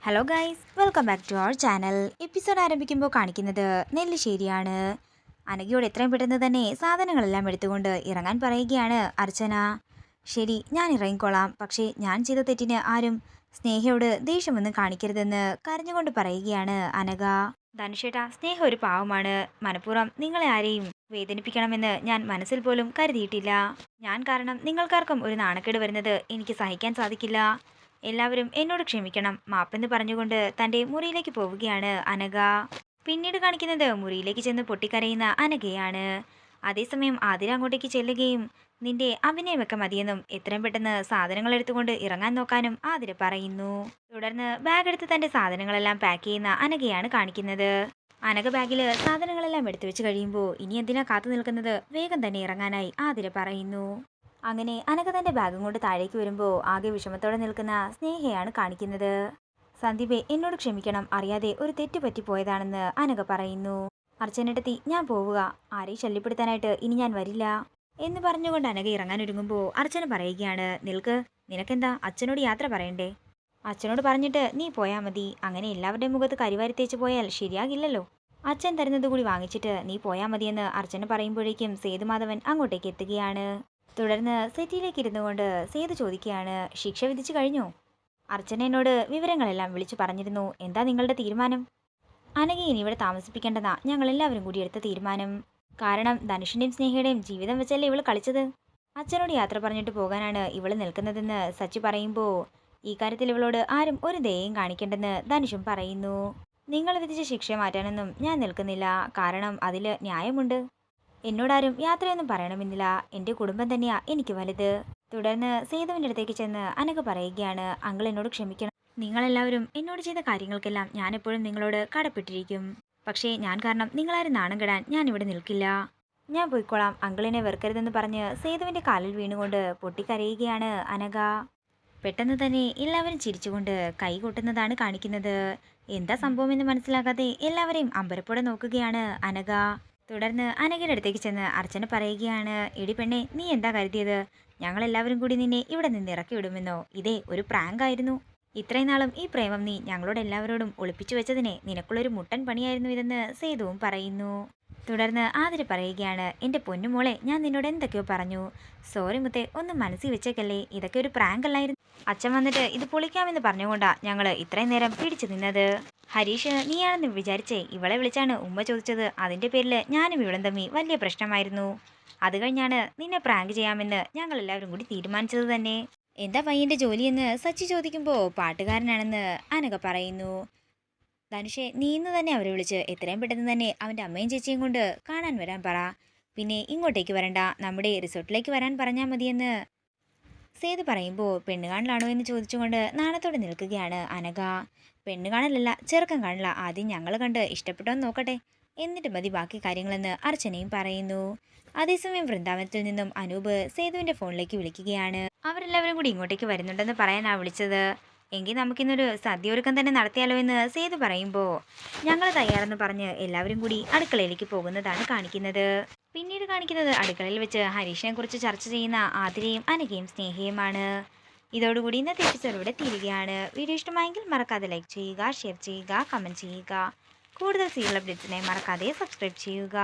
Hello guys, welcome back to our channel. Episode ആരംഭിക്കുമ്പോൾ കാണിക്കുന്നത് നെല്ലിശ്ശേരിയാണ്. അനഘയോട് എത്രയും പെട്ടെന്ന് തന്നെ സാധനങ്ങളെല്ലാം എടുത്തുകൊണ്ട് ഇറങ്ങാൻ പറയുകയാണ് അർച്ചന. ശരി, ഞാൻ ഇറങ്ങിക്കോളാം, പക്ഷേ ഞാൻ ചെയ്ത തെറ്റിന് ആരും സ്നേഹയോട് ദേഷ്യമൊന്നും കാണിക്കരുതെന്ന് കരഞ്ഞുകൊണ്ട് പറയുകയാണ് അനഘ. ധനുഷേട്ടാ, സ്നേഹ ഒരു പാവമാണ്. മനഃപൂർവ്വം നിങ്ങളെ ആരെയും വേദനിപ്പിക്കണമെന്ന് ഞാൻ മനസ്സിൽ പോലും കരുതിയിട്ടില്ല. ഞാൻ കാരണം നിങ്ങൾക്കാർക്കും ഒരു നാണക്കേട് വരുന്നത് എനിക്ക് സഹിക്കാൻ സാധിക്കില്ല. എല്ലാവരും എന്നോട് ക്ഷമിക്കണം, മാപ്പെന്ന് പറഞ്ഞുകൊണ്ട് തൻ്റെ മുറിയിലേക്ക് പോവുകയാണ് അനഘ. പിന്നീട് കാണിക്കുന്നത് മുറിയിലേക്ക് ചെന്ന് പൊട്ടിക്കരയുന്ന അനഘയാണ്. അതേസമയം ആതിര അങ്ങോട്ടേക്ക് ചെല്ലുകയും നിന്റെ അഭിനയമൊക്കെ മതിയെന്നും എത്രയും പെട്ടെന്ന് സാധനങ്ങൾ എടുത്തുകൊണ്ട് ഇറങ്ങാൻ നോക്കാനും ആതിര പറയുന്നു. തുടർന്ന് ബാഗ് എടുത്ത് തൻ്റെ സാധനങ്ങളെല്ലാം പാക്ക് ചെയ്യുന്ന അനഘയാണ് കാണിക്കുന്നത്. അനഘ ബാഗിൽ സാധനങ്ങളെല്ലാം എടുത്തു വെച്ച് കഴിയുമ്പോൾ ഇനി എന്തിനാ കാത്തു നിൽക്കുന്നത്, വേഗം തന്നെ ഇറങ്ങാനായി ആതിര പറയുന്നു. അങ്ങനെ അനഘ തൻ്റെ ബാഗും കൊണ്ട് താഴേക്ക് വരുമ്പോൾ ആകെ വിഷമത്തോടെ നിൽക്കുന്ന സ്നേഹയാണ് കാണിക്കുന്നത്. സന്ദീപെ, എന്നോട് ക്ഷമിക്കണം, അറിയാതെ ഒരു തെറ്റ് പറ്റിപ്പോയതാണെന്ന് അനഘ പറയുന്നു. അർച്ചനേട്ടത്തി, ഞാൻ പോവുക, ആരെയും ശല്യപ്പെടുത്താനായിട്ട് ഇനി ഞാൻ വരില്ല എന്ന് പറഞ്ഞുകൊണ്ട് അനഘ ഇറങ്ങാനൊരുങ്ങുമ്പോൾ അർച്ചന പറയുകയാണ്, നിൽക്ക്, നിനക്കെന്താ അച്ഛനോട് യാത്ര പറയണ്ടേ? അച്ഛനോട് പറഞ്ഞിട്ട് നീ പോയാൽ മതി. അങ്ങനെ എല്ലാവരുടെയും മുഖത്ത് കരിവാരി തേച്ച് പോയാൽ ശരിയാകില്ലല്ലോ. അച്ഛൻ തരുന്നത് കൂടി വാങ്ങിച്ചിട്ട് നീ പോയാൽ മതിയെന്ന് അർച്ചന പറയുമ്പോഴേക്കും സേതുമാധവൻ അങ്ങോട്ടേക്ക് എത്തുകയാണ്. തുടർന്ന് സെറ്റിയിലേക്ക് ഇരുന്നു കൊണ്ട് സേതു ചോദിക്കുകയാണ്, ശിക്ഷ വിധിച്ചു കഴിഞ്ഞോ? അർച്ചന എന്നോട് വിവരങ്ങളെല്ലാം വിളിച്ചു പറഞ്ഞിരുന്നു. എന്താ നിങ്ങളുടെ തീരുമാനം? അനഘയെ ഇനി ഇവിടെ താമസിപ്പിക്കേണ്ടതാ ഞങ്ങൾ എല്ലാവരും കൂടി എടുത്ത തീരുമാനം. കാരണം ധനുഷിൻ്റെയും സ്നേഹയുടെയും ജീവിതം വെച്ചല്ലേ ഇവൾ കളിച്ചത്. അച്ഛനോട് യാത്ര പറഞ്ഞിട്ട് പോകാനാണ് ഇവൾ നിൽക്കുന്നതെന്ന് സച്ചി പറയുമ്പോൾ ഈ കാര്യത്തിൽ ഇവളോട് ആരും ഒരു ദയയും കാണിക്കേണ്ടെന്ന് ധനുഷും പറയുന്നു. നിങ്ങൾ വിധിച്ച ശിക്ഷ മാറ്റാനൊന്നും ഞാൻ നിൽക്കുന്നില്ല, കാരണം അതിൽ ന്യായമുണ്ട്. എന്നോടാരും യാത്രയൊന്നും പറയണമെന്നില്ല, എൻ്റെ കുടുംബം തന്നെയാ എനിക്ക് വലുത്. തുടർന്ന് സേതുവിൻ്റെ അടുത്തേക്ക് ചെന്ന് അനഘ പറയുകയാണ്, അങ്കിൾ എന്നോട് ക്ഷമിക്കണം. നിങ്ങളെല്ലാവരും എന്നോട് ചെയ്ത കാര്യങ്ങൾക്കെല്ലാം ഞാൻ എപ്പോഴും നിങ്ങളോട് കടപ്പെട്ടിരിക്കും. പക്ഷേ ഞാൻ കാരണം നിങ്ങളാരും നാണം കെടാൻ ഞാൻ ഇവിടെ നിൽക്കില്ല. ഞാൻ പോയിക്കോളാം, അങ്കിളിനെ വെറുക്കരുതെന്ന് പറഞ്ഞ് സേതുവിൻ്റെ കാലിൽ വീണുകൊണ്ട് പൊട്ടിക്കരയുകയാണ് അനഘ. പെട്ടെന്ന് തന്നെ എല്ലാവരും ചിരിച്ചുകൊണ്ട് കൈ കൊട്ടുന്നതാണ് കാണിക്കുന്നത്. എന്താ സംഭവമെന്ന് മനസ്സിലാകാതെ എല്ലാവരെയും അമ്പരപ്പോടെ നോക്കുകയാണ് അനഘ. തുടർന്ന് അനഘയുടെ അടുത്തേക്ക് ചെന്ന് അർച്ചന പറയുകയാണ്, എടി പെണ്ണെ, നീ എന്താ കരുതിയത് ഞങ്ങളെല്ലാവരും കൂടി നിന്നെ ഇവിടെ നിന്ന് ഇറക്കി വിടുമെന്നോ? ഇതേ ഒരു പ്രാങ്ക് ആയിരുന്നു. ഇത്രയും നാളും ഈ പ്രേമം നീ ഞങ്ങളോട് എല്ലാവരോടും ഒളിപ്പിച്ചു വെച്ചതിനെ നിനക്കുള്ളൊരു മുട്ടൻ പണിയായിരുന്നു ഇതെന്ന് സേതുവും പറയുന്നു. തുടർന്ന് ആതിര പറയുകയാണ്, എൻ്റെ പൊന്നുമോളെ, ഞാൻ നിന്നോട് എന്തൊക്കെയോ പറഞ്ഞു. സോറി മുത്തേ, ഒന്നും മനസ്സിൽ വെച്ചേക്കല്ലേ, ഇതൊക്കെ ഒരു പ്രാങ്ക് അല്ലായിരുന്നു. അച്ഛൻ വന്നിട്ട് ഇത് പൊളിക്കാമെന്ന് പറഞ്ഞുകൊണ്ടാ ഞങ്ങൾ ഇത്രയും നേരം പിടിച്ചു നിന്നത്. ഹരീഷ് നീയാണെന്ന് വിചാരിച്ചേ ഇവളെ വിളിച്ചാണ് ഉമ്മ ചോദിച്ചത്. അതിൻ്റെ പേരിൽ ഞാനും ഇവളും തമ്മി വലിയ പ്രശ്നമായിരുന്നു. അത് കഴിഞ്ഞാണ് നിന്നെ പ്രാങ്ക് ചെയ്യാമെന്ന് ഞങ്ങൾ എല്ലാവരും കൂടി തീരുമാനിച്ചത് തന്നെ. എന്താ പയ്യൻ്റെ ജോലിയെന്ന് സച്ചി ചോദിക്കുമ്പോൾ പാട്ടുകാരനാണെന്ന് അനഘ പറയുന്നു. ധനുഷെ, നീ ഇന്ന് തന്നെ അവരെ വിളിച്ച് എത്രയും പെട്ടെന്ന് തന്നെ അവൻ്റെ അമ്മയും ചേച്ചിയും കൊണ്ട് കാണാൻ വരാൻ പറ. പിന്നെ ഇങ്ങോട്ടേക്ക് വരണ്ട, നമ്മുടെ റിസോർട്ടിലേക്ക് വരാൻ പറഞ്ഞാൽ മതിയെന്ന് സേതു പറയുമ്പോൾ പെണ്ണ് കാണലാണോ എന്ന് ചോദിച്ചുകൊണ്ട് നാണത്തോടെ നിൽക്കുകയാണ് അനഘ. പെണ്ണ് കാണലല്ല, ചെറുക്കം കാണില്ല, ആദ്യം ഞങ്ങൾ കണ്ട് ഇഷ്ടപ്പെട്ടോന്ന് നോക്കട്ടെ, എന്നിട്ട് മതി ബാക്കി കാര്യങ്ങളെന്ന് അർച്ചനയും പറയുന്നു. അതേസമയം വൃന്ദാവനത്തിൽ നിന്നും അനൂപ് സേതുവിൻ്റെ ഫോണിലേക്ക് വിളിക്കുകയാണ്. അവരെല്ലാവരും കൂടി ഇങ്ങോട്ടേക്ക് വരുന്നുണ്ടെന്ന് പറയാനാണ് വിളിച്ചത്. എങ്കിൽ നമുക്കിന്നൊരു സദ്യ ഒരുക്കം തന്നെ നടത്തിയാലോ എന്ന് സേതു പറയുമ്പോൾ ഞങ്ങൾ തയ്യാറെന്ന് പറഞ്ഞ് എല്ലാവരും കൂടി അടുക്കളയിലേക്ക് പോകുന്നതാണ് കാണിക്കുന്നത്. പിന്നീട് കാണിക്കുന്നത് അടുക്കളയിൽ വെച്ച് ഹരീഷിനെ കുറിച്ച് ചർച്ച ചെയ്യുന്ന ആതിരയും അനഘയും സ്നേഹയുമാണ്. ഇതോടുകൂടി ഇന്നത്തെ എപ്പിസോഡ് ഇവിടെ തീരുകയാണ്. വീഡിയോ ഇഷ്ടമായെങ്കിൽ മറക്കാതെ ലൈക്ക് ചെയ്യുക, ഷെയർ ചെയ്യുക, കമൻറ്റ് ചെയ്യുക. കൂടുതൽ സീരിയൽ അപ്ഡേറ്റ്സിനെ മറക്കാതെ സബ്സ്ക്രൈബ് ചെയ്യുക.